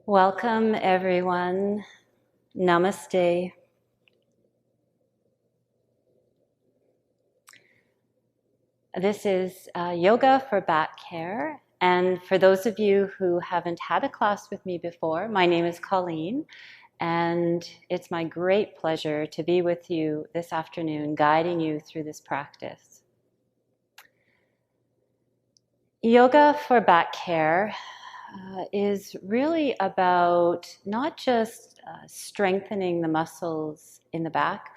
Welcome, everyone. Namaste. This is yoga for back care. And for those of you who haven't had a class with me before, my name is Colleen, and it's my great pleasure to be with you this afternoon, guiding you through this practice. Yoga for back care is really about not just strengthening the muscles in the back,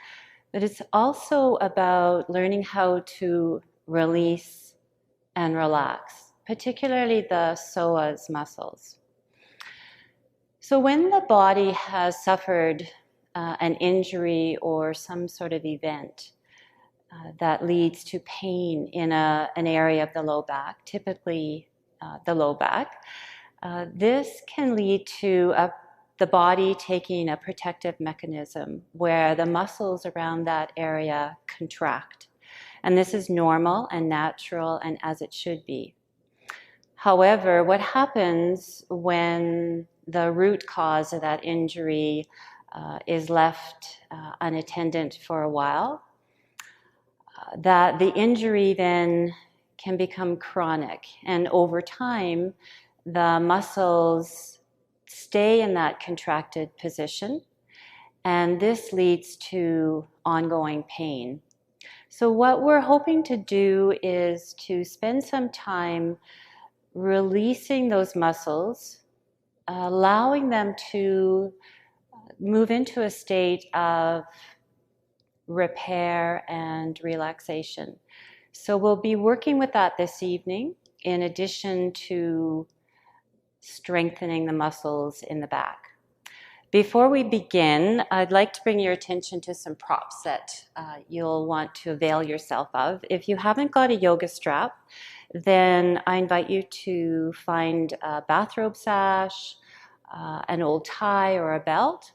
but it's also about learning how to release and relax, particularly the psoas muscles. So when the body has suffered an injury or some sort of event that leads to pain in an area of the low back, typically the low back, this can lead to the body taking a protective mechanism where the muscles around that area contract. And this is normal and natural and as it should be. However, what happens when the root cause of that injury is left unattended for a while, that the injury then can become chronic, and over time the muscles stay in that contracted position, and this leads to ongoing pain. So what we're hoping to do is to spend some time releasing those muscles, allowing them to move into a state of repair and relaxation. So we'll be working with that this evening, in addition to strengthening the muscles in the back. Before we begin, I'd like to bring your attention to some props that you'll want to avail yourself of. If you haven't got a yoga strap, then I invite you to find a bathrobe sash, an old tie, or a belt.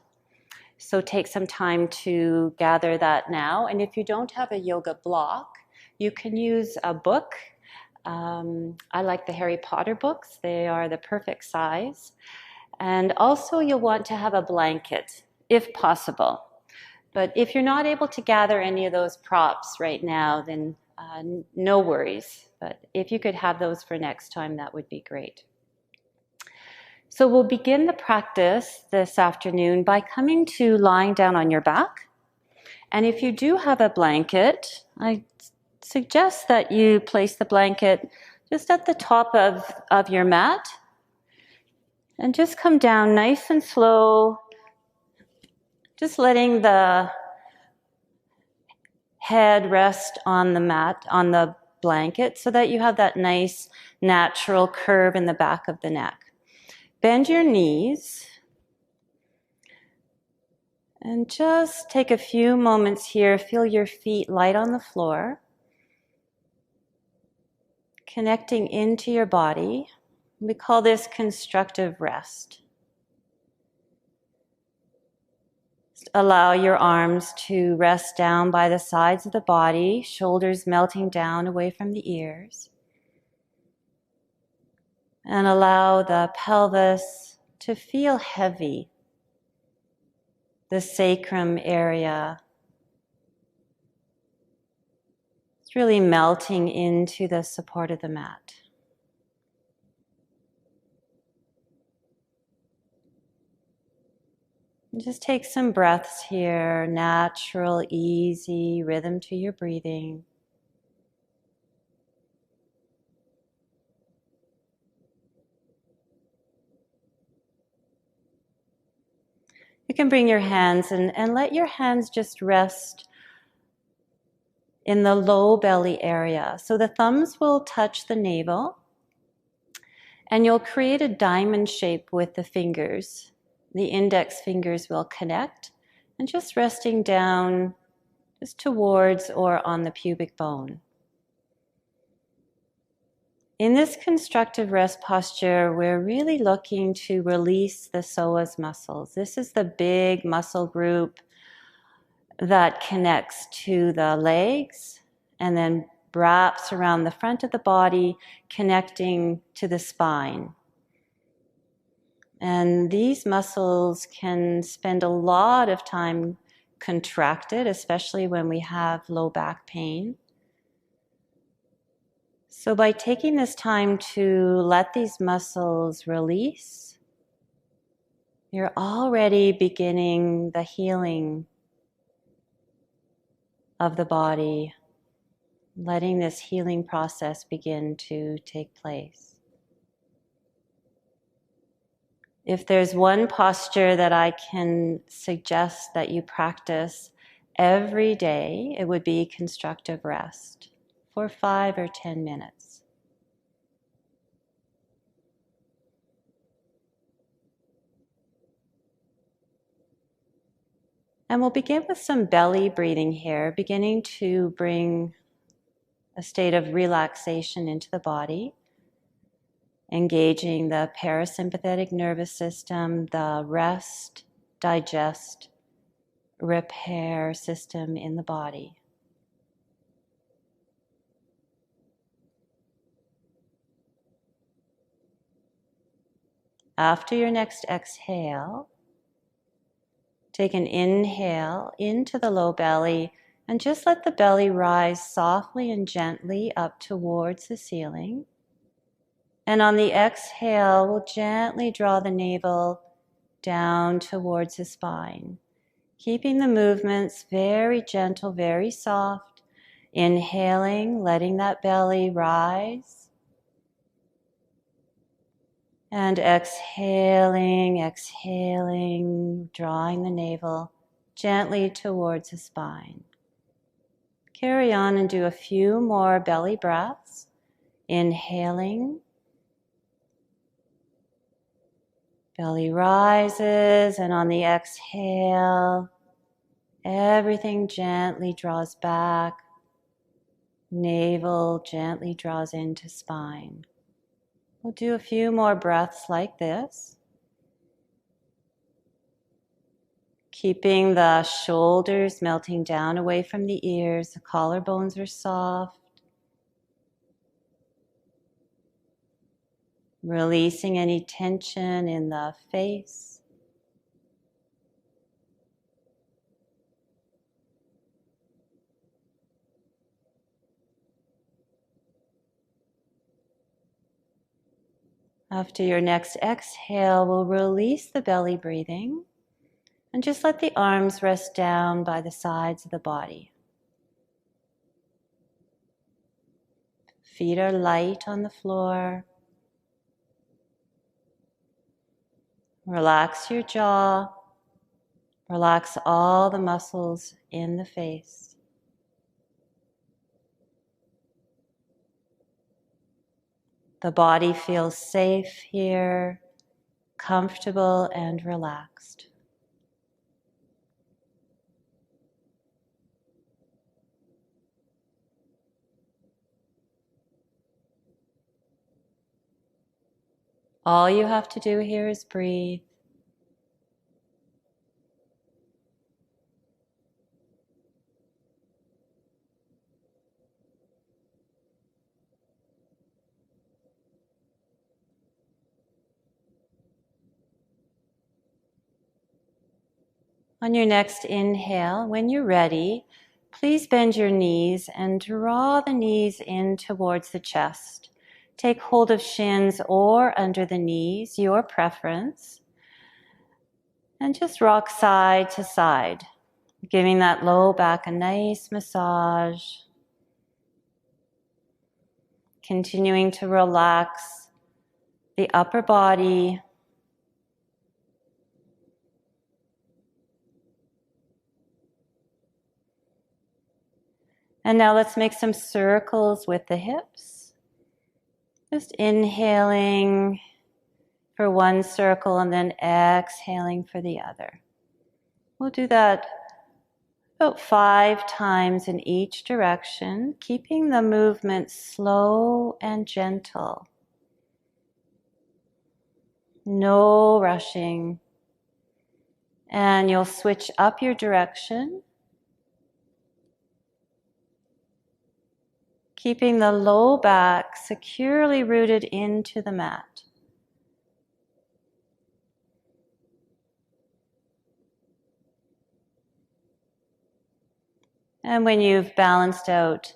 So take some time to gather that now. And if you don't have a yoga block, you can use a book. I like the Harry Potter books. They are the perfect size. And also you'll want to have a blanket, if possible. But if you're not able to gather any of those props right now, then no worries. But if you could have those for next time, that would be great. So we'll begin the practice this afternoon by coming to lying down on your back. And if you do have a blanket, I suggest that you place the blanket just at the top of your mat. And just come down nice and slow, just letting the head rest on the mat, on the blanket, so that you have that nice natural curve in the back of the neck. Bend your knees and just take a few moments here. Feel your feet light on the floor, connecting into your body. We call this constructive rest. Just allow your arms to rest down by the sides of the body, shoulders melting down away from the ears. And allow the pelvis to feel heavy, the sacrum area. It's really melting into the support of the mat. Just take some breaths here, natural, easy rhythm to your breathing. You can bring your hands and let your hands just rest in the low belly area. So the thumbs will touch the navel, and you'll create a diamond shape with the fingers. The index fingers will connect, and just resting down just towards or on the pubic bone. In this constructive rest posture, we're really looking to release the psoas muscles. This is the big muscle group that connects to the legs and then wraps around the front of the body, connecting to the spine. And these muscles can spend a lot of time contracted, especially when we have low back pain. So by taking this time to let these muscles release, you're already beginning the healing of the body, letting this healing process begin to take place. If there's one posture that I can suggest that you practice every day, it would be constructive rest for 5 or 10 minutes. And we'll begin with some belly breathing here, beginning to bring a state of relaxation into the body, engaging the parasympathetic nervous system, the rest, digest, repair system in the body. After your next exhale, take an inhale into the low belly and just let the belly rise softly and gently up towards the ceiling. And on the exhale, we'll gently draw the navel down towards the spine, keeping the movements very gentle, very soft. Inhaling, letting that belly rise. And exhaling, drawing the navel gently towards the spine. Carry on and do a few more belly breaths. Inhaling. Belly rises, and on the exhale, everything gently draws back. Navel gently draws into spine. We'll do a few more breaths like this. Keeping the shoulders melting down away from the ears, the collarbones are soft. Releasing any tension in the face. After your next exhale, we'll release the belly breathing and just let the arms rest down by the sides of the body. Feet are light on the floor. Relax your jaw. Relax all the muscles in the face. The body feels safe here, comfortable and relaxed. All you have to do here is breathe. On your next inhale, when you're ready, please bend your knees and draw the knees in towards the chest. Take hold of shins or under the knees, your preference. And just rock side to side, giving that low back a nice massage. Continuing to relax the upper body. And now let's make some circles with the hips. Just inhaling for one circle and then exhaling for the other. We'll do that about 5 times in each direction, keeping the movement slow and gentle. No rushing. And you'll switch up your direction, keeping the low back securely rooted into the mat. And when you've balanced out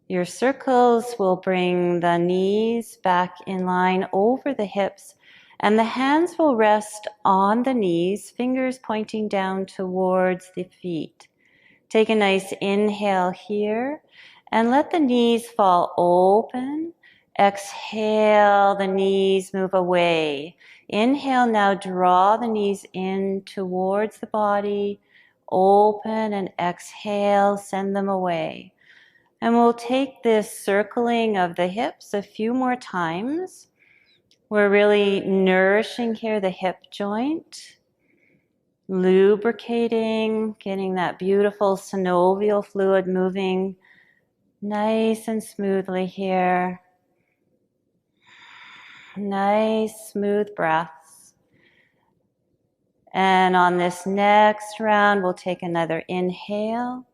your circles, we'll bring the knees back in line over the hips, and the hands will rest on the knees, fingers pointing down towards the feet. Take a nice inhale here and let the knees fall open. Exhale, the knees move away. Inhale, now draw the knees in towards the body. Open and exhale, send them away. And we'll take this circling of the hips a few more times. We're really nourishing here the hip joint, lubricating, getting that beautiful synovial fluid moving nice and smoothly here. Nice, smooth breaths. And on this next round, we'll take another inhale.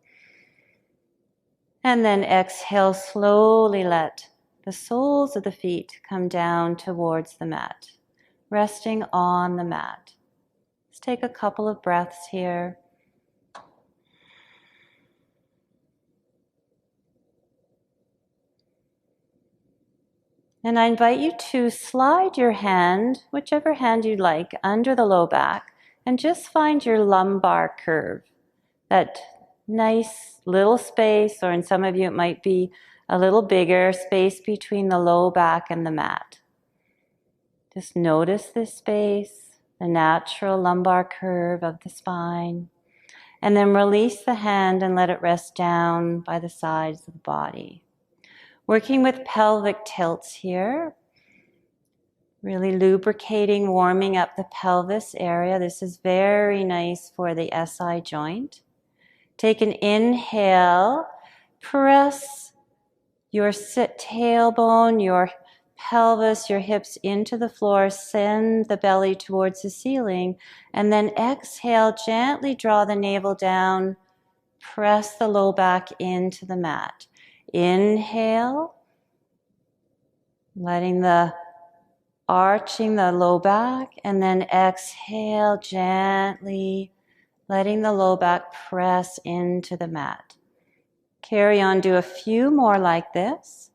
And then exhale, slowly let the soles of the feet come down towards the mat, resting on the mat. Let's take a couple of breaths here. And I invite you to slide your hand, whichever hand you like, under the low back and just find your lumbar curve. That nice little space, or in some of you it might be a little bigger space between the low back and the mat. Just notice this space, the natural lumbar curve of the spine, and then release the hand and let it rest down by the sides of the body. Working with pelvic tilts here, really lubricating, warming up the pelvis area. This is very nice for the SI joint. Take an inhale, press your tailbone, your pelvis, your hips into the floor, send the belly towards the ceiling, and then exhale, gently draw the navel down, press the low back into the mat. Inhale, arching the low back, and then exhale, gently letting the low back press into the mat. Carry on, do a few more like this.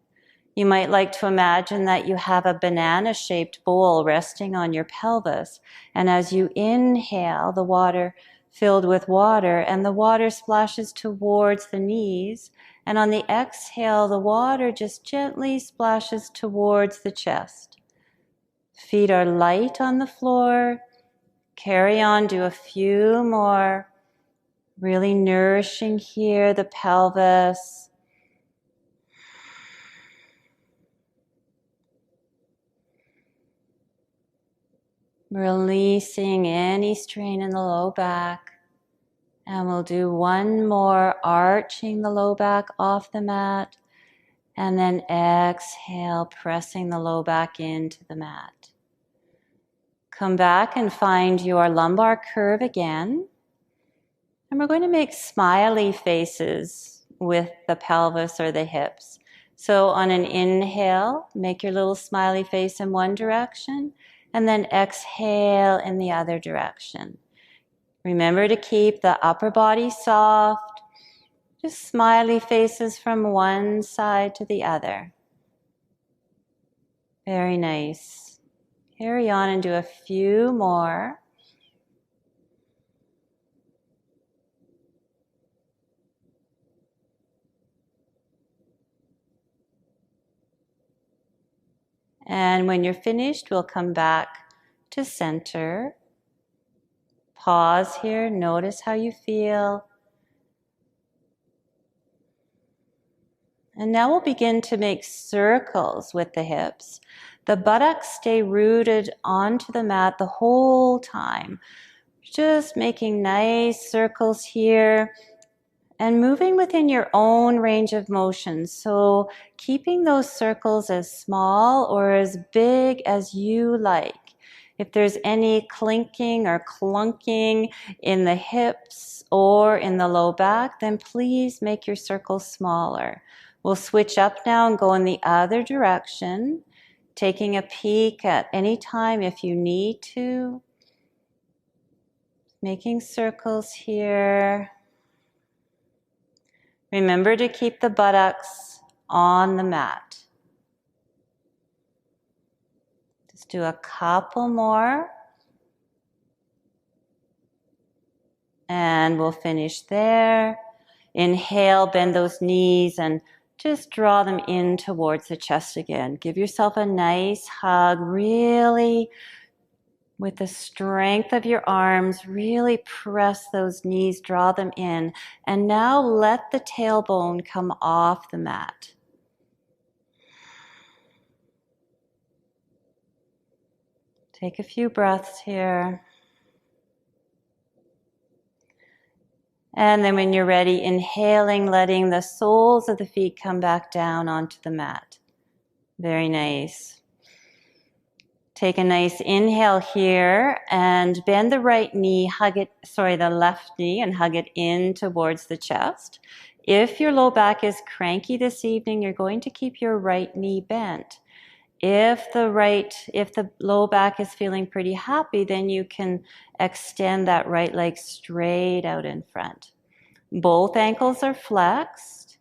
You might like to imagine that you have a banana-shaped bowl resting on your pelvis, and as you inhale, the water filled with water, and the water splashes towards the knees, and on the exhale, the water just gently splashes towards the chest. Feet are light on the floor. Carry on, do a few more. Really nourishing here the pelvis. Releasing any strain in the low back. And we'll do one more, arching the low back off the mat. And then exhale, pressing the low back into the mat. Come back and find your lumbar curve again. And we're going to make smiley faces with the pelvis or the hips. So on an inhale, make your little smiley face in one direction, and then exhale in the other direction. Remember to keep the upper body soft, just smiley faces from one side to the other. Very nice. Carry on and do a few more. And when you're finished, we'll come back to center. Pause here, notice how you feel. And now we'll begin to make circles with the hips. The buttocks stay rooted onto the mat the whole time. Just making nice circles here and moving within your own range of motion. So keeping those circles as small or as big as you like. If there's any clinking or clunking in the hips or in the low back, then please make your circles smaller. We'll switch up now and go in the other direction, taking a peek at any time if you need to. Making circles here. Remember to keep the buttocks on the mat. Just do a couple more. And we'll finish there. Inhale, bend those knees and just draw them in towards the chest again. Give yourself a nice hug, really with the strength of your arms, really press those knees, draw them in. And now let the tailbone come off the mat. Take a few breaths here. And then when you're ready, inhaling, letting the soles of the feet come back down onto the mat. Very nice. Take a nice inhale here and bend the right knee, the left knee and hug it in towards the chest. If your low back is cranky this evening, you're going to keep your right knee bent. If the low back is feeling pretty happy, then you can extend that right leg straight out in front. Both ankles are flexed,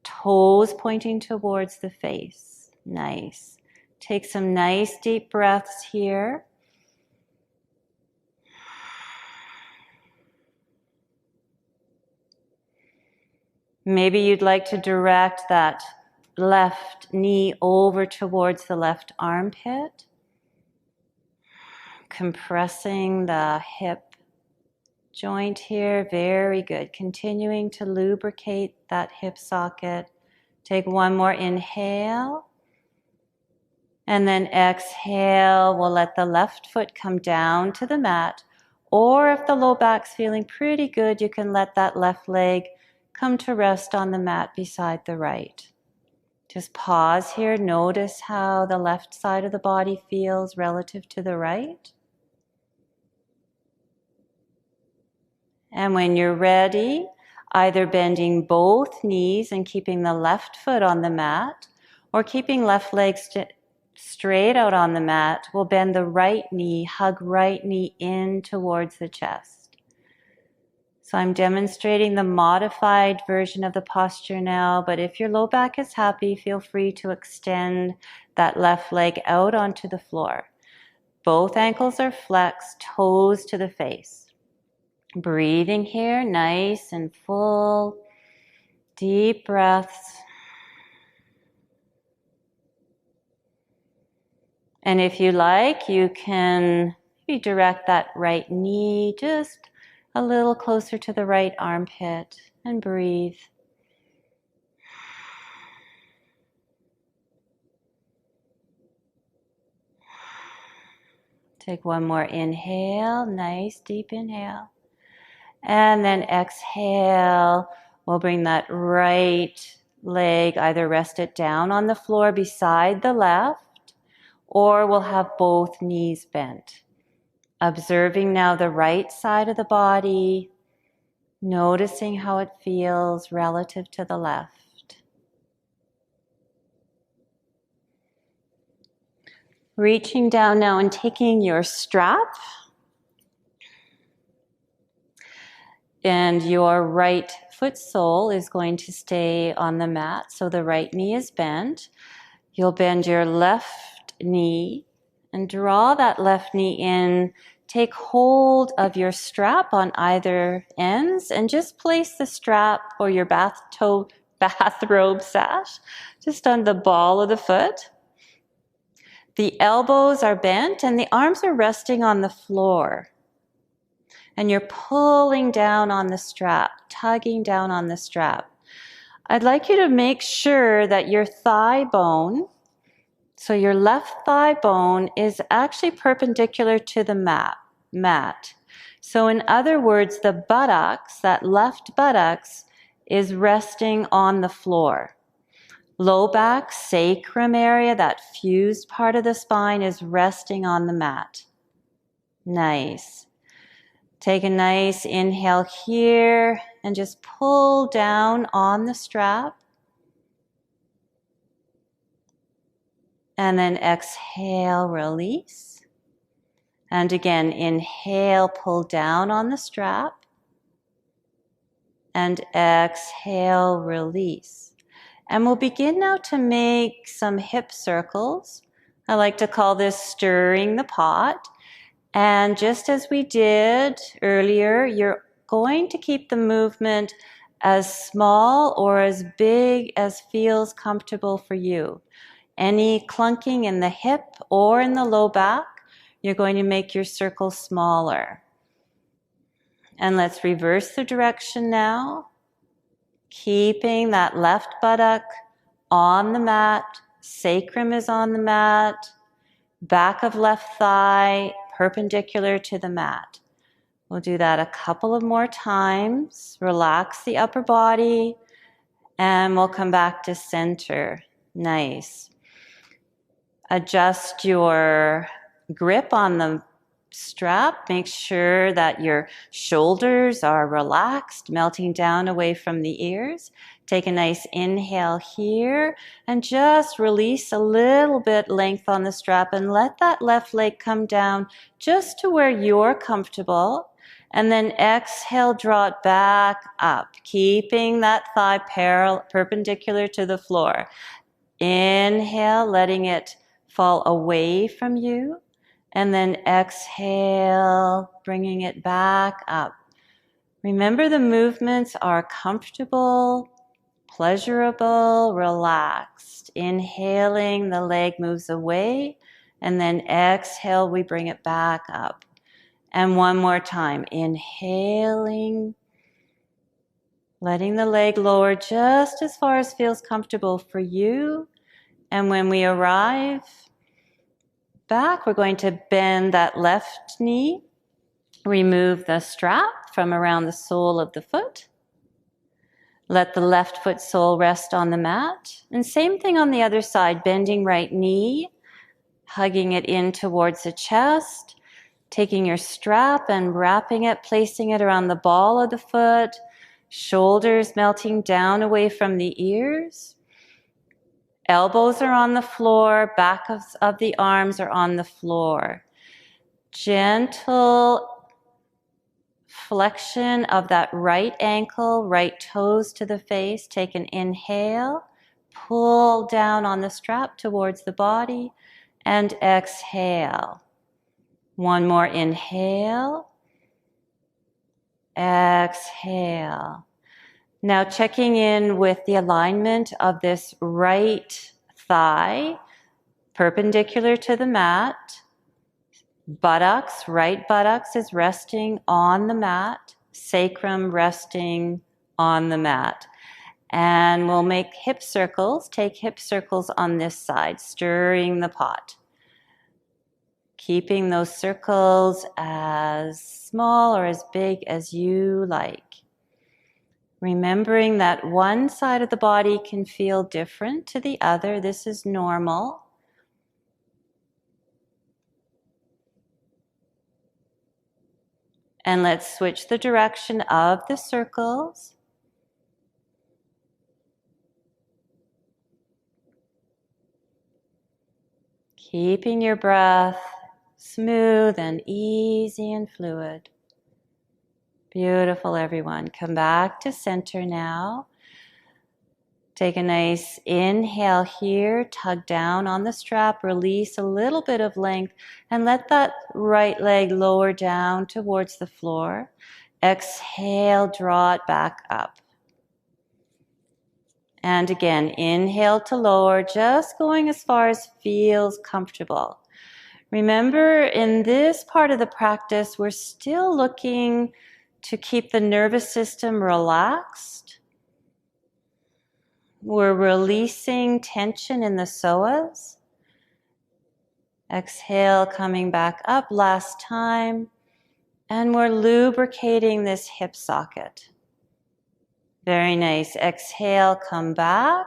toes pointing towards the face. Nice. Take some nice deep breaths here. Maybe you'd like to direct that left knee over towards the left armpit, compressing the hip joint here. Very good. Continuing to lubricate that hip socket. Take one more inhale. And then exhale, we'll let the left foot come down to the mat. Or if the low back's feeling pretty good, you can let that left leg come to rest on the mat beside the right. Just pause here. Notice how the left side of the body feels relative to the right. And when you're ready, either bending both knees and keeping the left foot on the mat, or keeping left leg straight out on the mat, we'll bend the right knee, hug right knee in towards the chest. So I'm demonstrating the modified version of the posture now, but if your low back is happy, feel free to extend that left leg out onto the floor. Both ankles are flexed, toes to the face. Breathing here, nice and full, deep breaths. And if you like, you can maybe direct that right knee just a little closer to the right armpit and breathe. Take one more inhale, nice deep inhale. And then exhale, we'll bring that right leg, either rest it down on the floor beside the left, or we'll have both knees bent. Observing now the right side of the body, noticing how it feels relative to the left. Reaching down now and taking your strap and your right foot sole is going to stay on the mat, so the right knee is bent. You'll bend your left knee and draw that left knee in. Take hold of your strap on either ends and just place the strap or your bathrobe sash just on the ball of the foot. The elbows are bent and the arms are resting on the floor. And you're pulling down on the strap, tugging down on the strap. I'd like you to make sure that your thigh bone, so your left thigh bone, is actually perpendicular to the mat. So in other words, the buttocks, that left buttocks, is resting on the floor. Low back, sacrum area, that fused part of the spine, is resting on the mat. Nice. Take a nice inhale here and just pull down on the strap. And then exhale, release. And again, inhale, pull down on the strap. And exhale, release. And we'll begin now to make some hip circles. I like to call this stirring the pot. And just as we did earlier, you're going to keep the movement as small or as big as feels comfortable for you. Any clunking in the hip or in the low back, you're going to make your circle smaller. And let's reverse the direction now. Keeping that left buttock on the mat, sacrum is on the mat, back of left thigh perpendicular to the mat. We'll do that a couple of more times. Relax the upper body, and we'll come back to center. Nice. Adjust your grip on the strap. Make sure that your shoulders are relaxed, melting down away from the ears. Take a nice inhale here and just release a little bit length on the strap and let that left leg come down just to where you're comfortable. And then exhale, draw it back up, keeping that thigh perpendicular to the floor. Inhale, letting it fall away from you. And then exhale, bringing it back up. Remember, the movements are comfortable, pleasurable, relaxed. Inhaling, the leg moves away. And then exhale, we bring it back up. And one more time. Inhaling, letting the leg lower just as far as feels comfortable for you. And when we arrive back, we're going to bend that left knee, remove the strap from around the sole of the foot. Let the left foot sole rest on the mat. And same thing on the other side, bending right knee, hugging it in towards the chest, taking your strap and wrapping it, placing it around the ball of the foot, shoulders melting down away from the ears. Elbows are on the floor, back of the arms are on the floor. Gentle flexion of that right ankle, right toes to the face. Take an inhale, pull down on the strap towards the body, and exhale. One more inhale, exhale. Now checking in with the alignment of this right thigh, perpendicular to the mat. Buttocks, right buttocks is resting on the mat. Sacrum resting on the mat. And we'll make hip circles. Take hip circles on this side, stirring the pot. Keeping those circles as small or as big as you like. Remembering that one side of the body can feel different to the other. This is normal. And let's switch the direction of the circles. Keeping your breath smooth and easy and fluid. Beautiful, everyone. Come back to center now. Take a nice inhale here, tug down on the strap, release a little bit of length, and let that right leg lower down towards the floor. Exhale, draw it back up. And again, inhale to lower, just going as far as feels comfortable. Remember, in this part of the practice, we're still looking to keep the nervous system relaxed. We're releasing tension in the psoas. Exhale, coming back up. Last time. And we're lubricating this hip socket. Very nice. Exhale, come back.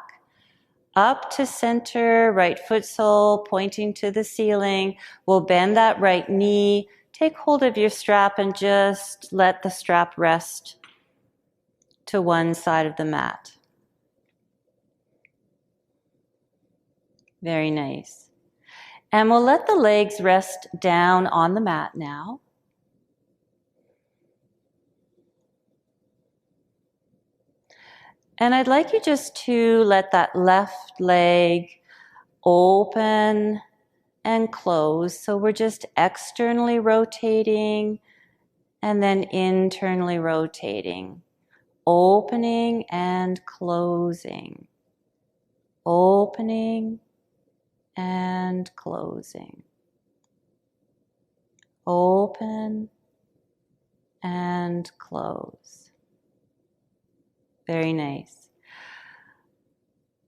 Up to center, right foot sole pointing to the ceiling. We'll bend that right knee. Take hold of your strap and just let the strap rest to one side of the mat. Very nice. And we'll let the legs rest down on the mat now. And I'd like you just to let that left leg open and close. So we're just externally rotating and then internally rotating. Opening and closing. Opening and closing. Open and close. Very nice.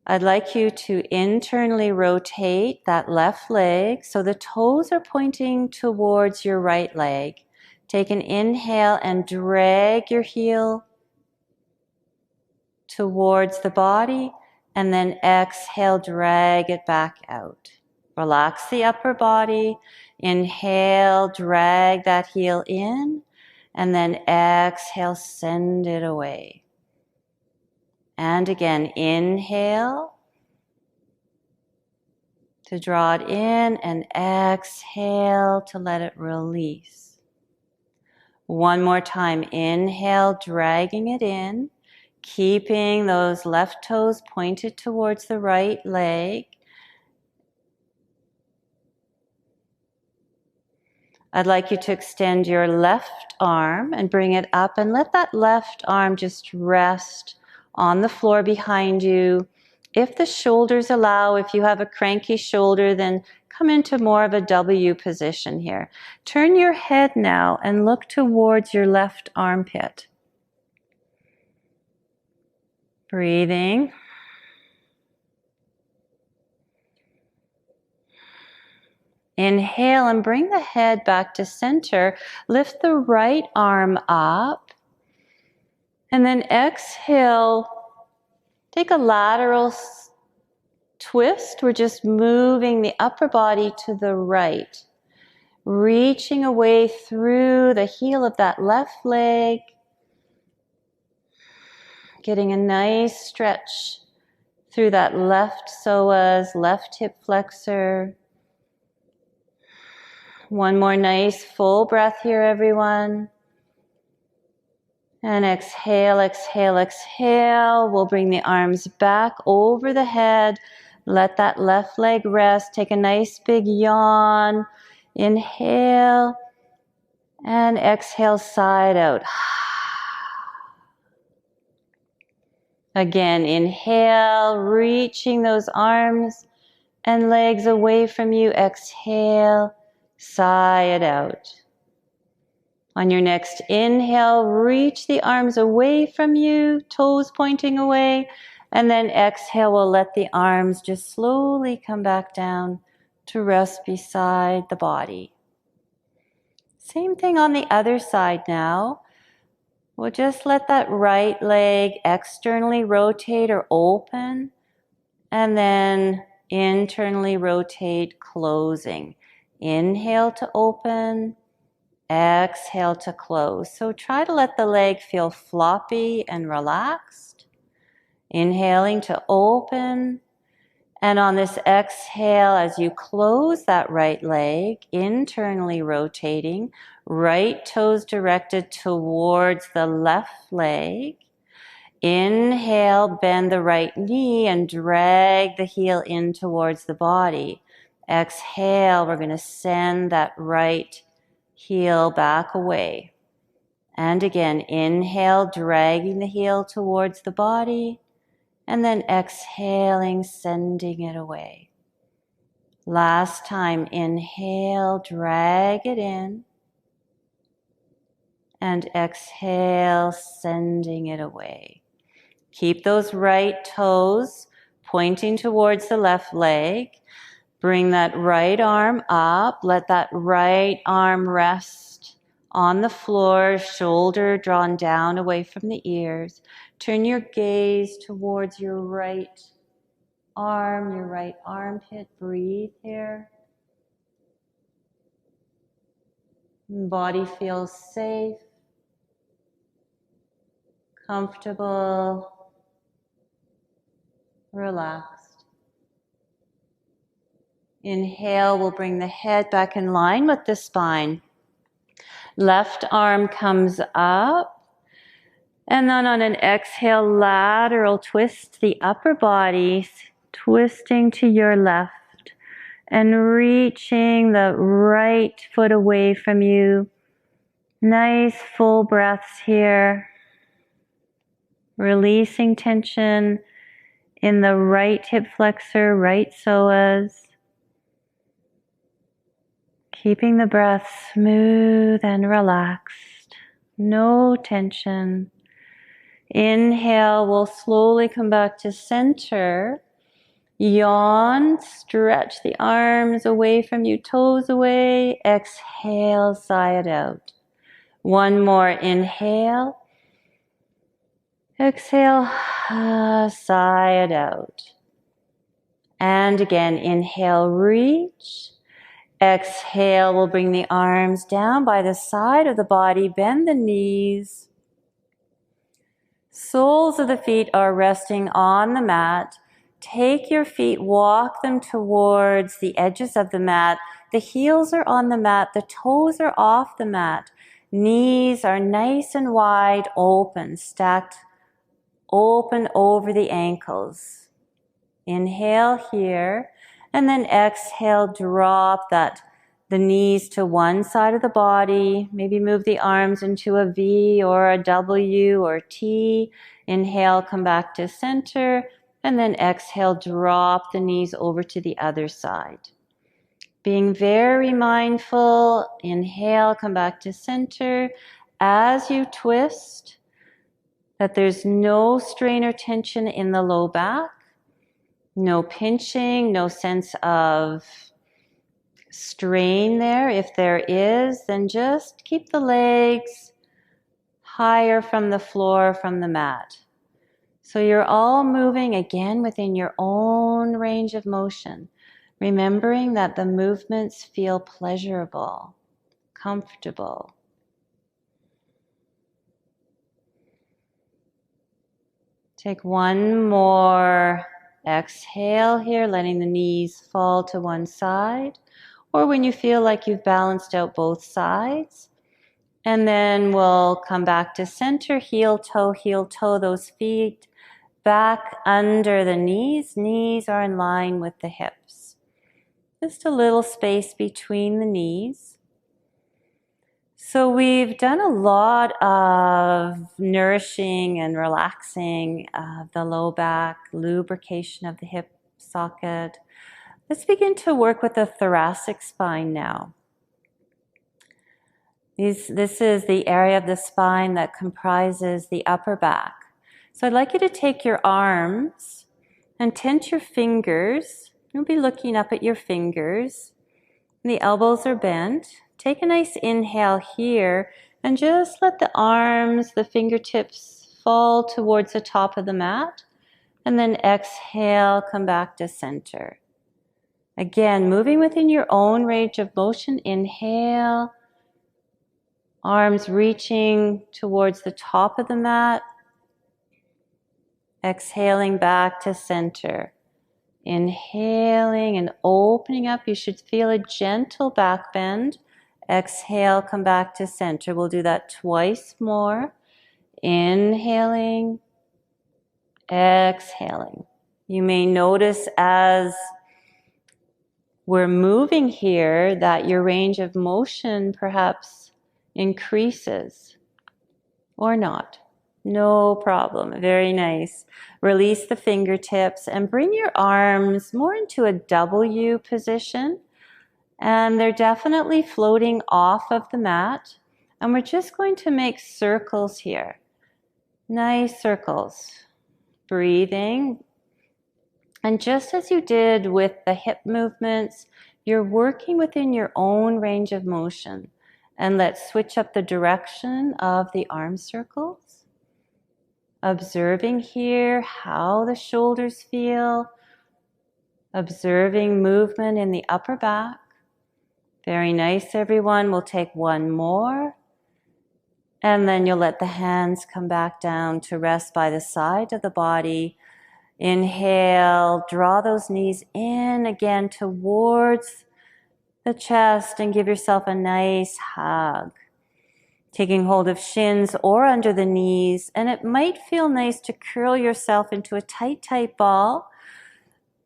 I'd like you to internally rotate that left leg so the toes are pointing towards your right leg. Take an inhale and drag your heel towards the body, and then exhale, drag it back out. Relax the upper body. Inhale, drag that heel in, and then exhale, send it away. And again, inhale to draw it in and exhale to let it release. One more time, inhale, dragging it in, keeping those left toes pointed towards the right leg. I'd like you to extend your left arm and bring it up and let that left arm just rest on the floor behind you. If the shoulders allow, if you have a cranky shoulder, then come into more of a W position here. Turn your head now and look towards your left armpit. Breathing. Inhale and bring the head back to center. Lift the right arm up. And then exhale. Take a lateral twist. We're just moving the upper body to the right. Reaching away through the heel of that left leg. Getting a nice stretch through that left psoas, left hip flexor. One more nice full breath here, everyone. And exhale, exhale, exhale. We'll bring the arms back over the head. Let that left leg rest. Take a nice big yawn. Inhale and exhale, side out. Again, inhale, reaching those arms and legs away from you. Exhale, sigh it out. On your next inhale, reach the arms away from you, toes pointing away, and then exhale, we'll let the arms just slowly come back down to rest beside the body. Same thing on the other side now. We'll just let that right leg externally rotate or open, and then internally rotate, closing. Inhale to open. Exhale to close. So try to let the leg feel floppy and relaxed. Inhaling to open. And on this exhale, as you close that right leg, internally rotating, right toes directed towards the left leg. Inhale, bend the right knee and drag the heel in towards the body. Exhale, we're going to send that right heel back away. And again, inhale, dragging the heel towards the body, and then exhaling, sending it away. Last time, inhale, drag it in, and exhale, sending it away. Keep those right toes pointing towards the left leg. Bring that right arm up. Let that right arm rest On the floor, shoulder drawn down away from the ears. Turn your gaze towards your right arm, your right armpit. Breathe here. Body feels safe, comfortable, relaxed. Inhale, we'll bring the head back in line with the spine. Left arm comes up. And then on an exhale, lateral twist the upper body, twisting to your left and reaching the right foot away from you. Nice full breaths here. Releasing tension in the right hip flexor, right psoas. Keeping the breath smooth and relaxed. No tension. Inhale, we'll slowly come back to center. Yawn, stretch the arms away from you, toes away. Exhale, sigh it out. One more, inhale. Exhale, sigh it out. And again, inhale, reach. Exhale, we'll bring the arms down by the side of the body, bend the knees. Soles of the feet are resting on the mat. Take your feet, walk them towards the edges of the mat. The heels are on the mat, the toes are off the mat. Knees are nice and wide open, stacked open over the ankles. Inhale here, and then exhale, drop the knees to one side of the body. Maybe move the arms into a V or a W or T. Inhale, come back to center, and then exhale, drop the knees over to the other side. Being very mindful, inhale, come back to center. As you twist, that there's no strain or tension in the low back, no pinching, no sense of strain there. If there is, then just keep the legs higher from the floor, from the mat. So you're all moving again within your own range of motion, remembering that the movements feel pleasurable, comfortable. Take one more exhale here, letting the knees fall to one side, or when you feel like you've balanced out both sides. And then we'll come back to center, heel toe, those feet back under the knees. Knees are in line with the hips. Just a little space between the knees. So we've done a lot of nourishing and relaxing of the low back, lubrication of the hip socket. Let's begin to work with the thoracic spine now. This is the area of the spine that comprises the upper back. So I'd like you to take your arms and tense your fingers. You'll be looking up at your fingers. The elbows are bent. Take a nice inhale here and just let the arms, the fingertips fall towards the top of the mat. And then exhale, come back to center. Again, moving within your own range of motion. Inhale, arms reaching towards the top of the mat. Exhaling back to center. Inhaling and opening up. You should feel a gentle back bend. Exhale, come back to center. We'll do that twice more. Inhaling, exhaling. You may notice as we're moving here that your range of motion perhaps increases or not. No problem. Very nice. Release the fingertips and bring your arms more into a W position. And they're definitely floating off of the mat. And we're just going to make circles here. Nice circles. Breathing. And just as you did with the hip movements, you're working within your own range of motion. And let's switch up the direction of the arm circles. Observing here how the shoulders feel. Observing movement in the upper back. Very nice, everyone. We'll take one more. And then you'll let the hands come back down to rest by the side of the body. Inhale, draw those knees in again towards the chest and give yourself a nice hug. Taking hold of shins or under the knees, and it might feel nice to curl yourself into a tight, tight ball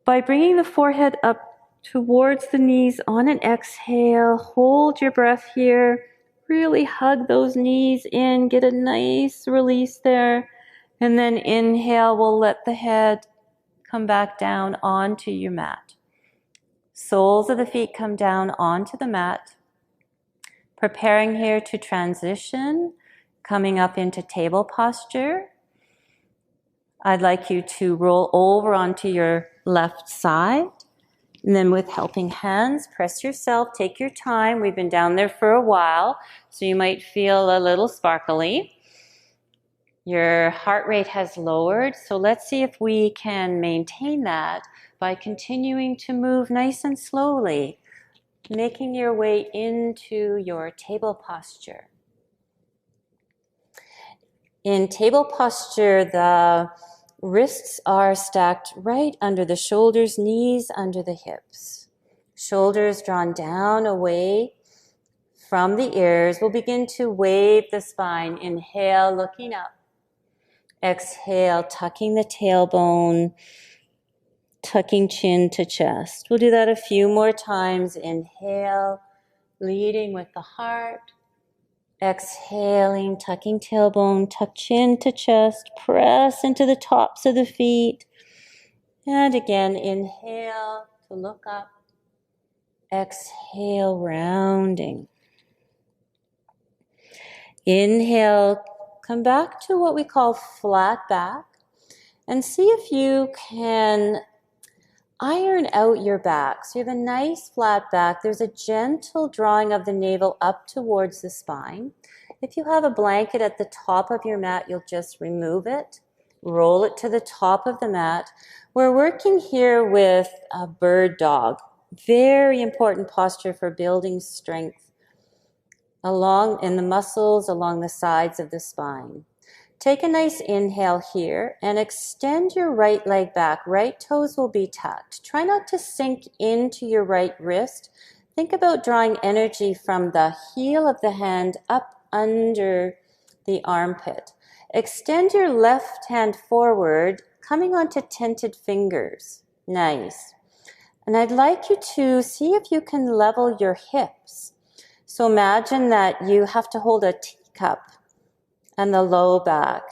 by bringing the forehead up towards the knees on an exhale. Hold your breath here. Really hug those knees in. Get a nice release there. And then inhale, we'll let the head come back down onto your mat. Soles of the feet come down onto the mat. Preparing here to transition, coming up into table posture. I'd like you to roll over onto your left side. And then with helping hands, press yourself, take your time. We've been down there for a while, so you might feel a little sparkly. Your heart rate has lowered, so let's see if we can maintain that by continuing to move nice and slowly, making your way into your table posture. In table posture, the wrists are stacked right under the shoulders, knees under the hips. Shoulders drawn down away from the ears. We'll begin to wave the spine. Inhale, looking up. Exhale, tucking the tailbone, tucking chin to chest. We'll do that a few more times. Inhale, leading with the heart. Exhaling, tucking tailbone, tuck chin to chest, press into the tops of the feet. And again, inhale to look up. Exhale, rounding. Inhale, come back to what we call flat back. And see if you can iron out your back. So you have a nice flat back. There's a gentle drawing of the navel up towards the spine. If you have a blanket at the top of your mat, you'll just remove it. Roll it to the top of the mat. We're working here with a bird dog. Very important posture for building strength along in the muscles along the sides of the spine. Take a nice inhale here and extend your right leg back. Right toes will be tucked. Try not to sink into your right wrist. Think about drawing energy from the heel of the hand up under the armpit. Extend your left hand forward, coming onto tented fingers. Nice. And I'd like you to see if you can level your hips. So imagine that you have to hold a teacup and the low back.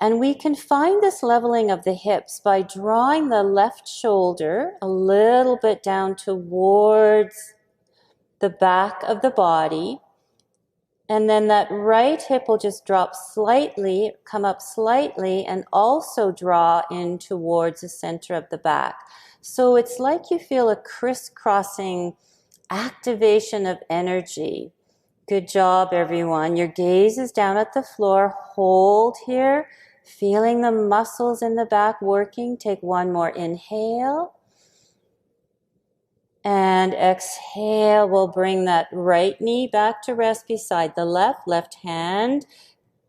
And we can find this leveling of the hips by drawing the left shoulder a little bit down towards the back of the body. And then that right hip will just drop slightly, come up slightly, and also draw in towards the center of the back. So it's like you feel a crisscrossing activation of energy. Good job, everyone. Your gaze is down at the floor. Hold here, feeling the muscles in the back working. Take one more inhale. And exhale. We'll bring that right knee back to rest beside the left. Left hand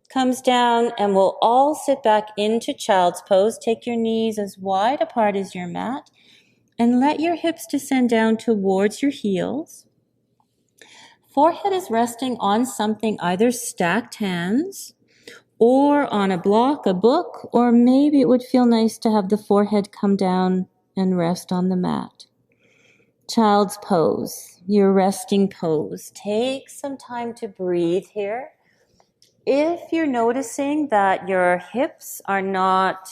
comes down, and we'll all sit back into child's pose. Take your knees as wide apart as your mat, and let your hips descend down towards your heels. Forehead is resting on something, either stacked hands or on a block, a book, or maybe it would feel nice to have the forehead come down and rest on the mat. Child's pose, your resting pose. Take some time to breathe here. If you're noticing that your hips are not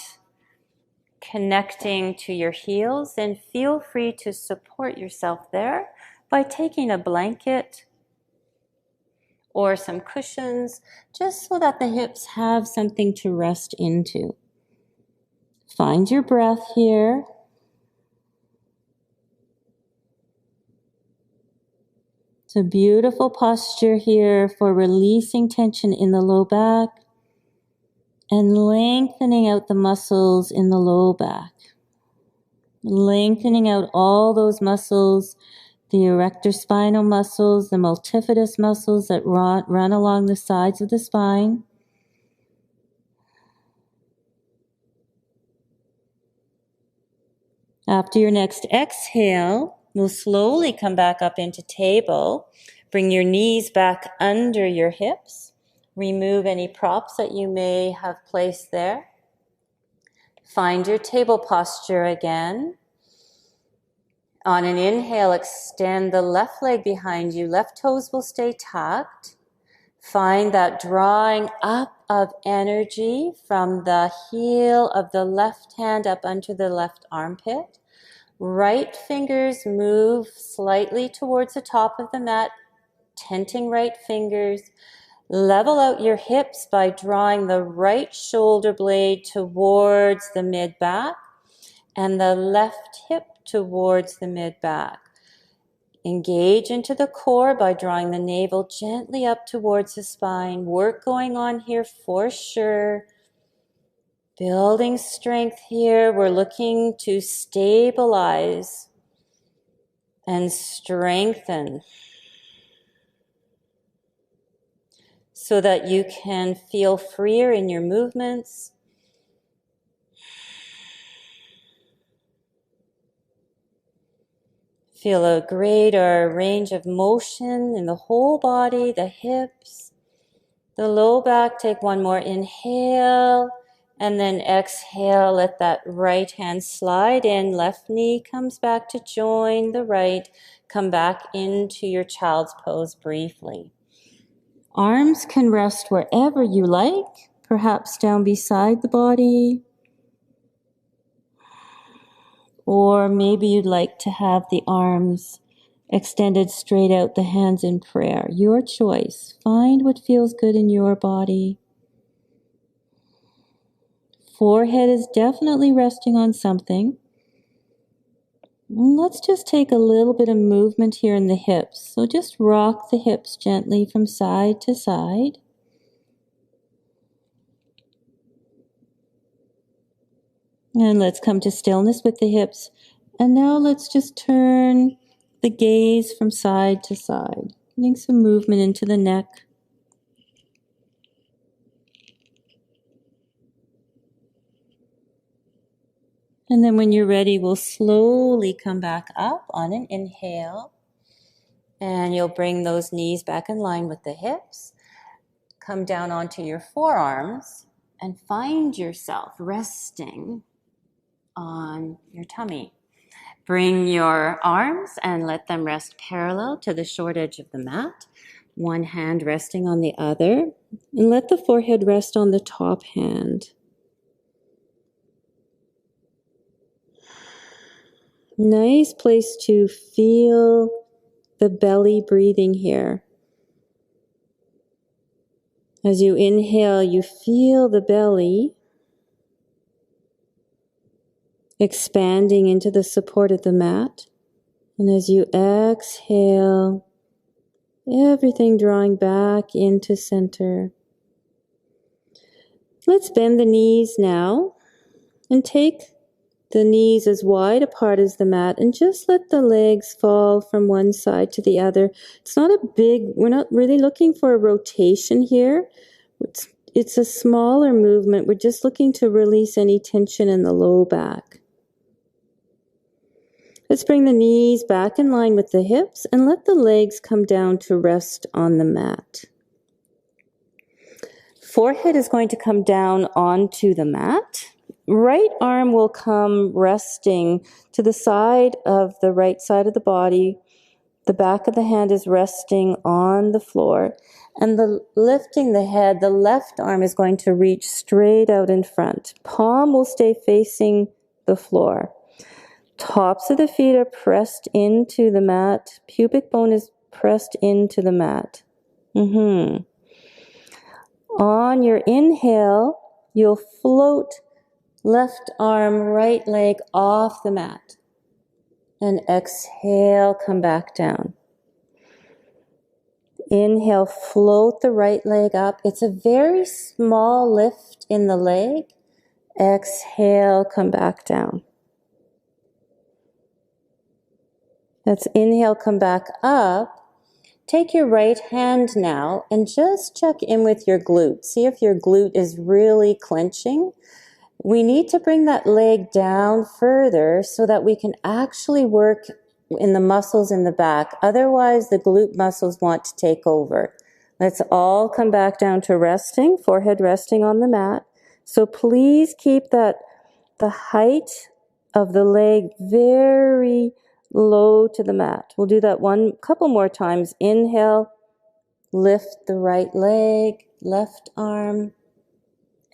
connecting to your heels, then feel free to support yourself there by taking a blanket or some cushions, just so that the hips have something to rest into. Find your breath here. It's a beautiful posture here for releasing tension in the low back and lengthening out the muscles in the low back. Lengthening out all those muscles, the erector spinal muscles, the multifidus muscles that run along the sides of the spine. After your next exhale, you'll slowly come back up into table. Bring your knees back under your hips. Remove any props that you may have placed there. Find your table posture again. On an inhale, extend the left leg behind you. Left toes will stay tucked. Find that drawing up of energy from the heel of the left hand up onto the left armpit. Right fingers move slightly towards the top of the mat, tenting right fingers. Level out your hips by drawing the right shoulder blade towards the mid-back and the left hip towards the mid-back. Engage into the core by drawing the navel gently up towards the spine. Work going on here for sure. Building strength here. We're looking to stabilize and strengthen so that you can feel freer in your movements. Feel a greater range of motion in the whole body, the hips, the low back. Take one more inhale. And then exhale, let that right hand slide in. Left knee comes back to join the right. Come back into your child's pose briefly. Arms can rest wherever you like, perhaps down beside the body. Or maybe you'd like to have the arms extended straight out, the hands in prayer. Your choice. Find what feels good in your body. Forehead is definitely resting on something. Let's just take a little bit of movement here in the hips. So just rock the hips gently from side to side. And let's come to stillness with the hips. And now let's just turn the gaze from side to side, getting some movement into the neck. And then when you're ready, we'll slowly come back up on an inhale. And you'll bring those knees back in line with the hips. Come down onto your forearms and find yourself resting on your tummy. Bring your arms and let them rest parallel to the short edge of the mat. One hand resting on the other. And let the forehead rest on the top hand. Nice place to feel the belly breathing here. As you inhale, you feel the belly expanding into the support of the mat. And as you exhale, everything drawing back into center. Let's bend the knees now and take the knees as wide apart as the mat and just let the legs fall from one side to the other. It's not a big, we're not really looking for a rotation here. It's a smaller movement. We're just looking to release any tension in the low back. Let's bring the knees back in line with the hips and let the legs come down to rest on the mat. Forehead is going to come down onto the mat. Right arm will come resting to the side of the right side of the body. The back of the hand is resting on the floor. And lifting the head, the left arm is going to reach straight out in front. Palm will stay facing the floor. Tops of the feet are pressed into the mat. Pubic bone is pressed into the mat. On your inhale, you'll float left arm, right leg off the mat. And exhale, come back down. Inhale, float the right leg up. It's a very small lift in the leg. Exhale, come back down. Let's inhale, come back up. Take your right hand now and just check in with your glute. See if your glute is really clenching. We need to bring that leg down further so that we can actually work in the muscles in the back. Otherwise, the glute muscles want to take over. Let's all come back down to resting, forehead resting on the mat. So please keep the height of the leg very low to the mat. We'll do that couple more times. Inhale, lift the right leg, left arm.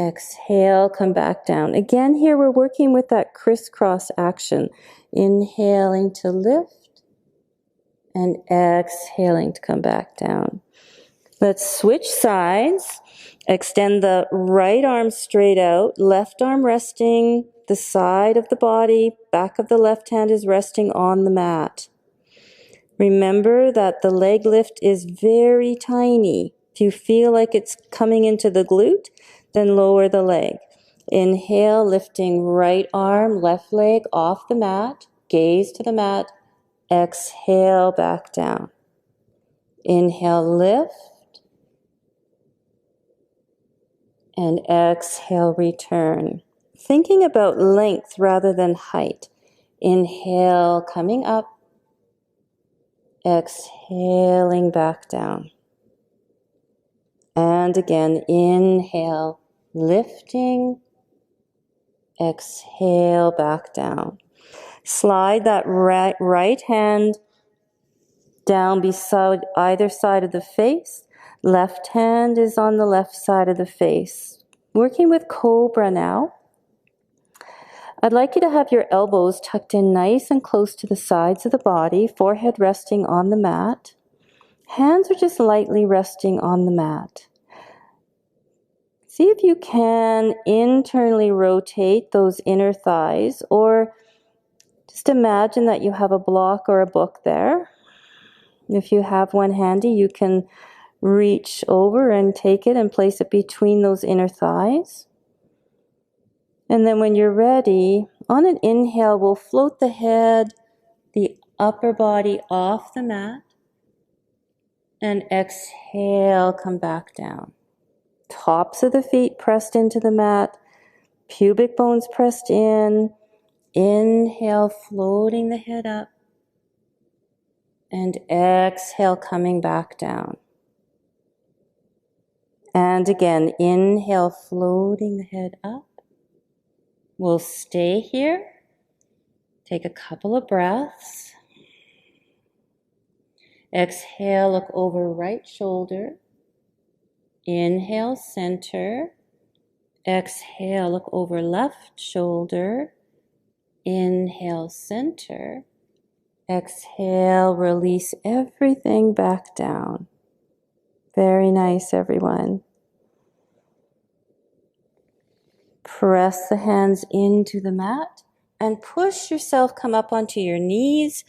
Exhale, come back down. Again, here we're working with that crisscross action. Inhaling to lift and exhaling to come back down. Let's switch sides. Extend the right arm straight out, left arm resting the side of the body, back of the left hand is resting on the mat. Remember that the leg lift is very tiny. If you feel like it's coming into the glute, then lower the leg. Inhale, lifting right arm, left leg off the mat, gaze to the mat. Exhale, back down. Inhale, lift. And exhale, return. Thinking about length rather than height. Inhale, coming up. Exhaling back down. And again, inhale, lifting. Exhale, back down. Slide that right hand down beside either side of the face. Left hand is on the left side of the face. Working with Cobra now. I'd like you to have your elbows tucked in nice and close to the sides of the body, forehead resting on the mat. Hands are just lightly resting on the mat. See if you can internally rotate those inner thighs, or just imagine that you have a block or a book there. If you have one handy, you can reach over and take it and place it between those inner thighs. And then when you're ready, on an inhale, we'll float the head, the upper body off the mat. And exhale, come back down. Tops of the feet pressed into the mat, pubic bones pressed in. Inhale, floating the head up. And exhale, coming back down. And again, inhale, floating the head up. We'll stay here. Take a couple of breaths. Exhale, look over right shoulder. Inhale, center. Exhale, look over left shoulder. Inhale, center. Exhale, release everything back down. Very nice, everyone. Press the hands into the mat and push yourself, come up onto your knees,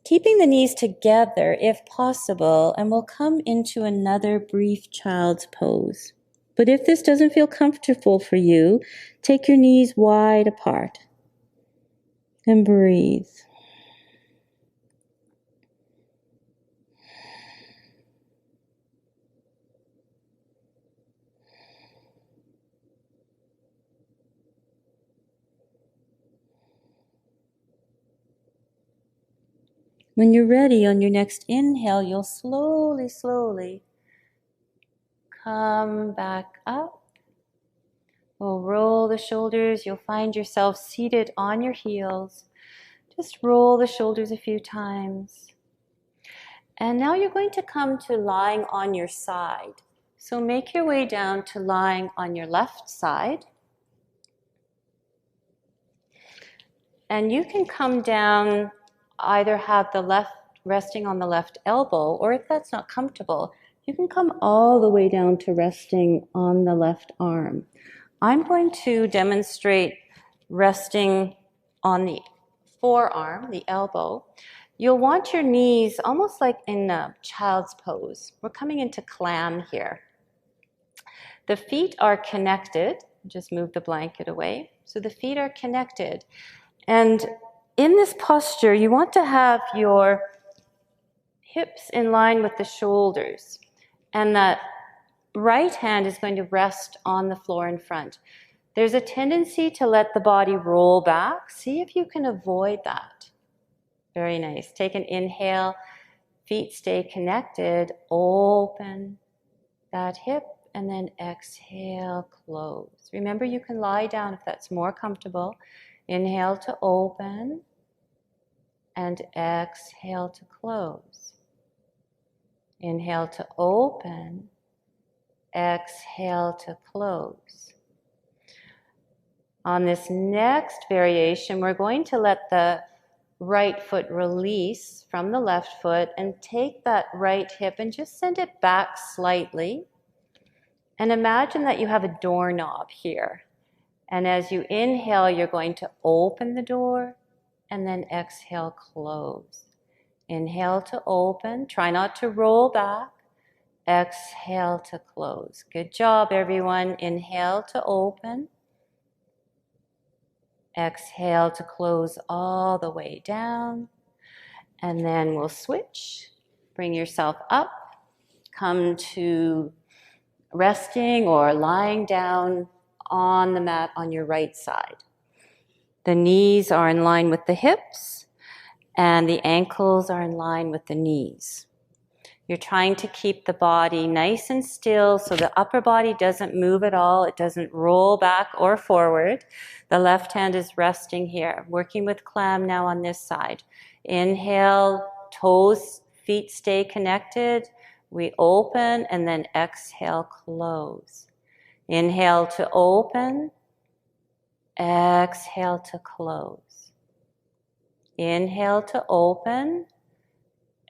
keeping the knees together if possible, and we'll come into another brief child's pose. But if this doesn't feel comfortable for you, take your knees wide apart and breathe. When you're ready, on your next inhale, you'll slowly come back up. We'll roll the shoulders. You'll find yourself seated on your heels. Just roll the shoulders a few times. And now you're going to come to lying on your side. So make your way down to lying on your left side. And you can come down, either have the left resting on the left elbow, or if that's not comfortable, you can come all the way down to resting on the left arm. I'm going to demonstrate resting on the forearm, the elbow. you'll want your knees almost like in a child's pose. We're coming into clam here. The feet are connected. Just move the blanket away. So the feet are connected. And in this posture, you want to have your hips in line with the shoulders. And that right hand is going to rest on the floor in front. There's a tendency to let the body roll back. See if you can avoid that. Very nice. Take an inhale. Feet stay connected. Open that hip. And then exhale, close. Remember, you can lie down if that's more comfortable. Inhale to open. And exhale to close. Inhale to open. Exhale to close. On this next variation, we're going to let the right foot release from the left foot and take that right hip and just send it back slightly. And imagine that you have a doorknob here. And as you inhale, you're going to open the door and then exhale, close. Inhale to open. Try not to roll back. Exhale to close. Good job, everyone. Inhale to open. Exhale to close all the way down. And then we'll switch. Bring yourself up. Come to resting or lying down on the mat on your right side. The knees are in line with the hips and the ankles are in line with the knees. You're trying to keep the body nice and still so the upper body doesn't move at all. It doesn't roll back or forward. The left hand is resting here. Working with clam now on this side. Inhale, toes, feet stay connected. We open and then exhale, close. Inhale to open. Exhale to close. Inhale to open.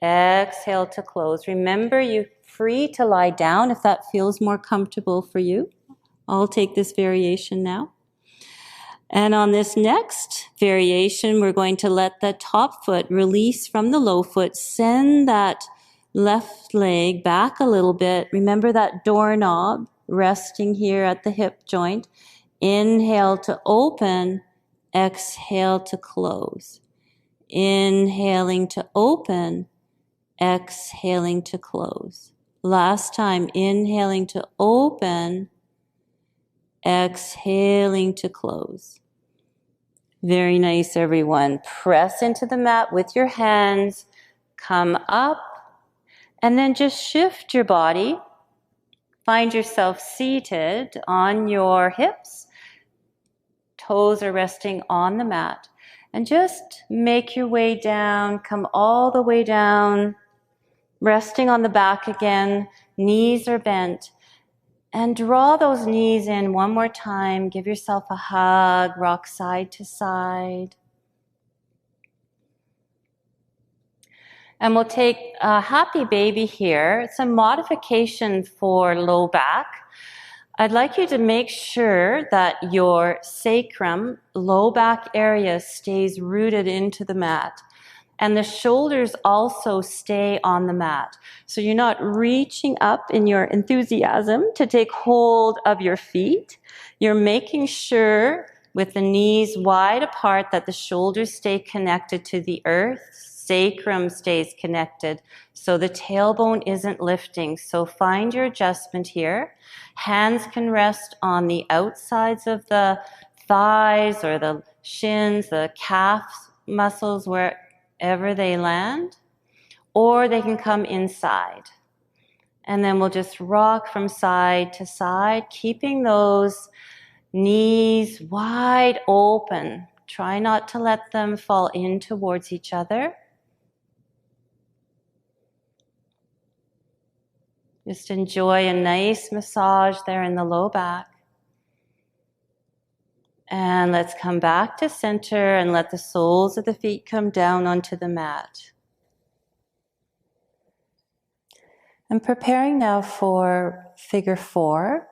Exhale to close. Remember, you're free to lie down if that feels more comfortable for you. I'll take this variation now. And on this next variation, we're going to let the top foot release from the low foot. Send that left leg back a little bit. Remember that doorknob resting here at the hip joint. Inhale to open. Exhale to close. Inhaling to open. Exhaling to close. Last time, inhaling to open, exhaling to close. Very nice, everyone. Press into the mat with your hands, come up, and then just shift your body. Find yourself seated on your hips. Toes are resting on the mat. And just make your way down, come all the way down. Resting on the back again, knees are bent. And draw those knees in one more time. Give yourself a hug, rock side to side. And we'll take a happy baby here. It's a modification for low back. I'd like you to make sure that your sacrum, low back area, stays rooted into the mat. And the shoulders also stay on the mat. So you're not reaching up in your enthusiasm to take hold of your feet. You're making sure with the knees wide apart that the shoulders stay connected to the earth. Sacrum stays connected. So the tailbone isn't lifting. So find your adjustment here. Hands can rest on the outsides of the thighs or the shins, the calf muscles, wherever they land, or they can come inside. And then we'll just rock from side to side, keeping those knees wide open. Try not to let them fall in towards each other. Just enjoy a nice massage there in the low back. And let's come back to center and let the soles of the feet come down onto the mat. I'm preparing now for figure 4.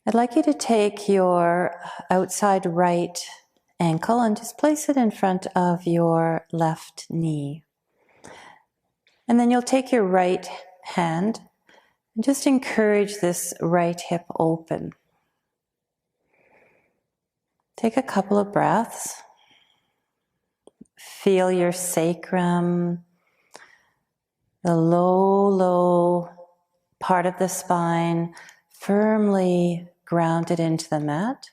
I'd like you to take your outside right ankle and just place it in front of your left knee. And then you'll take your right hand and just encourage this right hip open. Take a couple of breaths. Feel your sacrum, the low part of the spine, firmly grounded into the mat.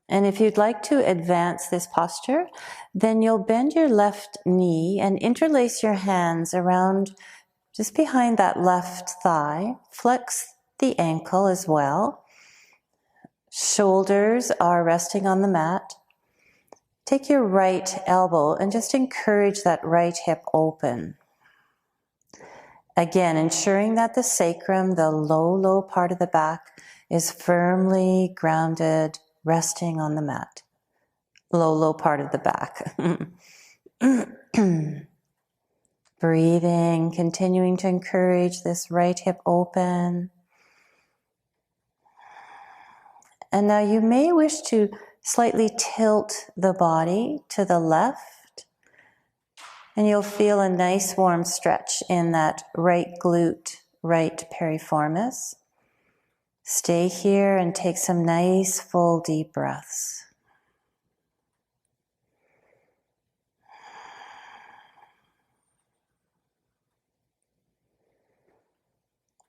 And if you'd like to advance this posture, then you'll bend your left knee and interlace your hands around just behind that left thigh. Flex the ankle as well. Shoulders are resting on the mat. Take your right elbow and just encourage that right hip open. Again, ensuring that the sacrum, the low part of the back, is firmly grounded, resting on the mat. Low part of the back. Breathing, continuing to encourage this right hip open. And now you may wish to slightly tilt the body to the left, and you'll feel a nice warm stretch in that right glute, right piriformis. Stay here and take some nice full deep breaths.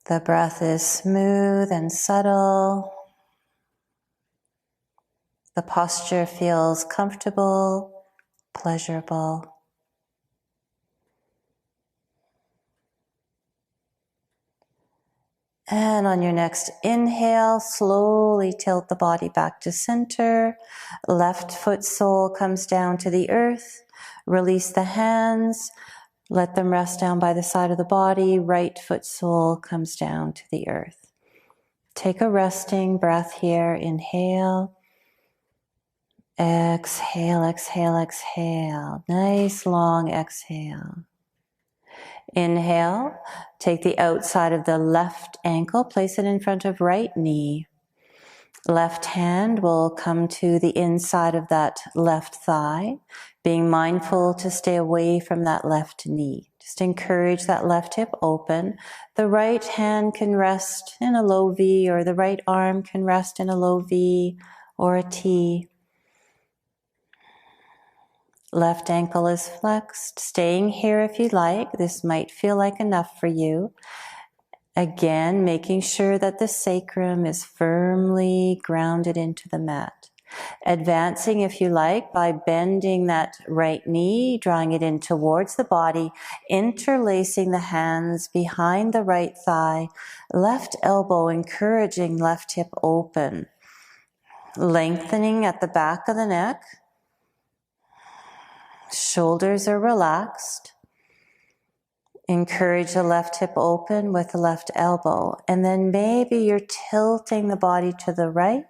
The breath is smooth and subtle. The posture feels comfortable, pleasurable. And on your next inhale, slowly tilt the body back to center. Left foot sole comes down to the earth. Release the hands. Let them rest down by the side of the body. Right foot sole comes down to the earth. Take a resting breath here. Inhale. Exhale, exhale, exhale. Nice long exhale. Inhale, take the outside of the left ankle, place it in front of right knee. Left hand will come to the inside of that left thigh, being mindful to stay away from that left knee. Just encourage that left hip open. The right hand can rest in a low V, or the right arm can rest in a low V or a T. Left ankle is flexed, staying here if you like. This might feel like enough for you. Again, making sure that the sacrum is firmly grounded into the mat. Advancing if you like by bending that right knee, drawing it in towards the body, interlacing the hands behind the right thigh, left elbow encouraging left hip open. Lengthening at the back of the neck. Shoulders are relaxed. Encourage the left hip open with the left elbow. And then maybe you're tilting the body to the right.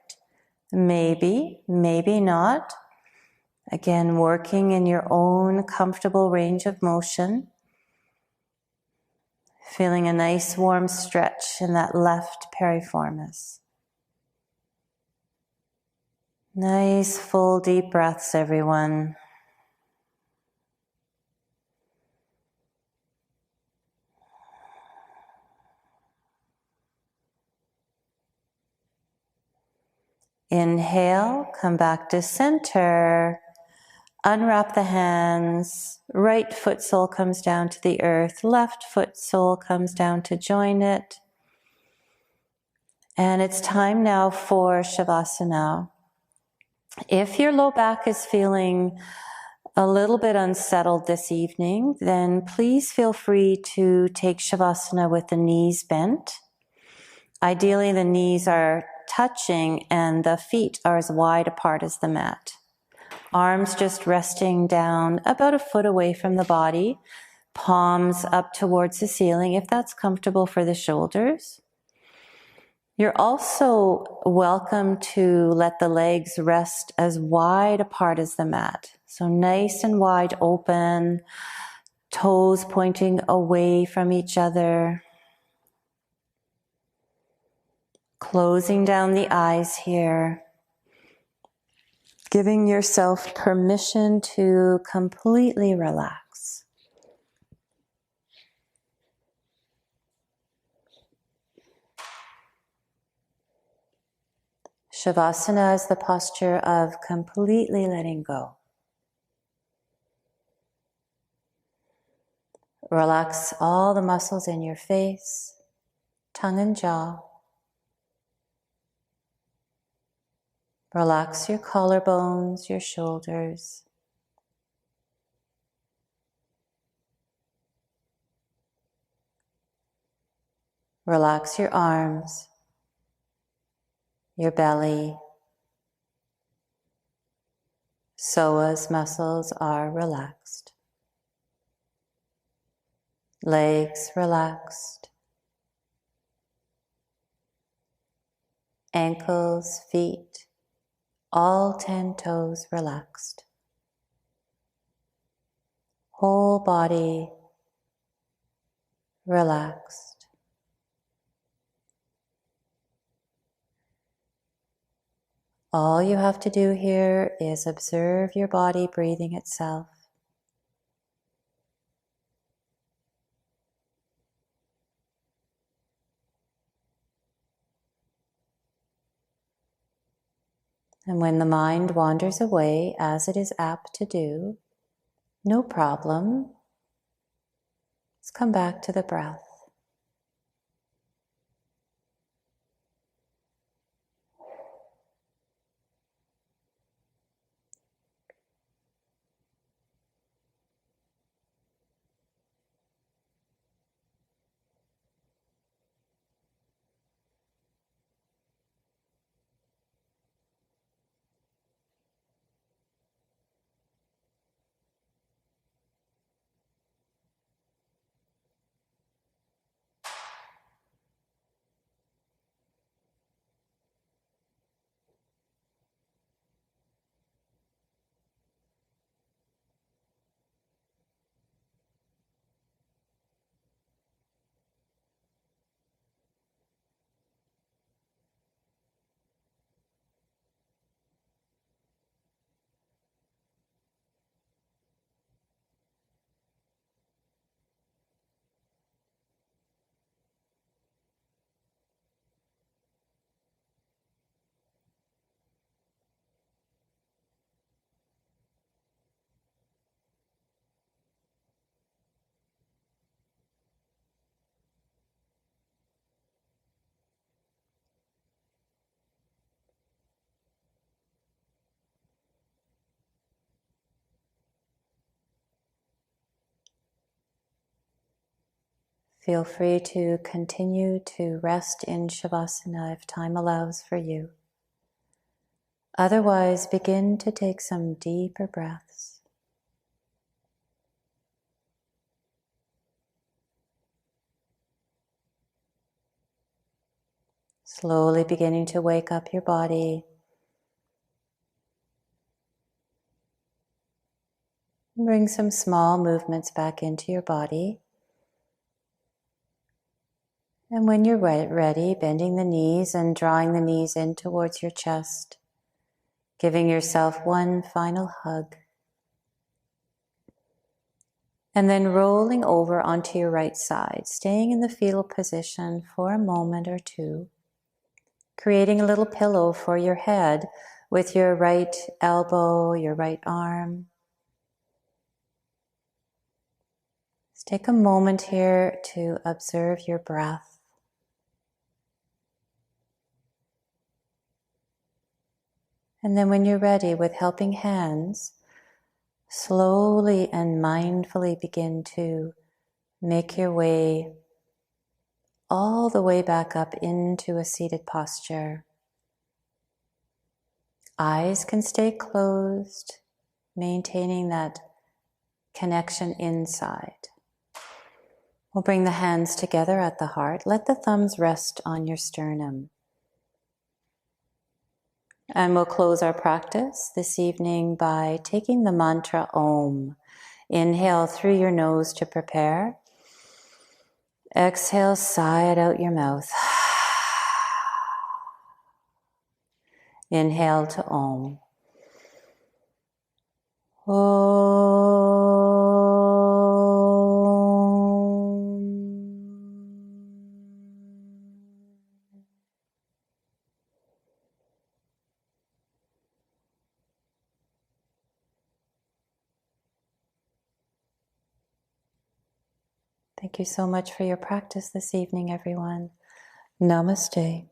Maybe, maybe not. Again, working in your own comfortable range of motion. Feeling a nice warm stretch in that left piriformis. Nice full deep breaths, everyone. Inhale, come back to center. Unwrap the hands. Right foot sole comes down to the earth. Left foot sole comes down to join it. And it's time now for Shavasana. If your low back is feeling a little bit unsettled this evening, then please feel free to take Shavasana with the knees bent. Ideally, the knees are touching and the feet are as wide apart as the mat. Arms just resting down about a foot away from the body. Palms up towards the ceiling if that's comfortable for the shoulders. You're also welcome to let the legs rest as wide apart as the mat. So nice and wide open, toes pointing away from each other. Closing down the eyes here. Giving yourself permission to completely relax. Shavasana is the posture of completely letting go. Relax all the muscles in your face, tongue and jaw. Relax your collarbones, your shoulders. Relax your arms, your belly. Psoas muscles are relaxed. Legs relaxed. Ankles, feet, all 10 toes relaxed. Whole body relaxed. All you have to do here is observe your body breathing itself. And when the mind wanders away, as it is apt to do, no problem. Let's come back to the breath. Feel free to continue to rest in Shavasana if time allows for you. Otherwise, begin to take some deeper breaths. Slowly beginning to wake up your body. Bring some small movements back into your body. And when you're ready, bending the knees and drawing the knees in towards your chest, giving yourself one final hug. And then rolling over onto your right side, staying in the fetal position for a moment or two, creating a little pillow for your head with your right elbow, your right arm. Let's take a moment here to observe your breath. And then when you're ready, with helping hands, slowly and mindfully begin to make your way all the way back up into a seated posture. Eyes can stay closed, maintaining that connection inside. We'll bring the hands together at the heart. Let the thumbs rest on your sternum. And we'll close our practice this evening by taking the mantra Om. Inhale through your nose to prepare. Exhale, sigh it out your mouth. Inhale to Om. Thank you so much for your practice this evening, everyone. Namaste.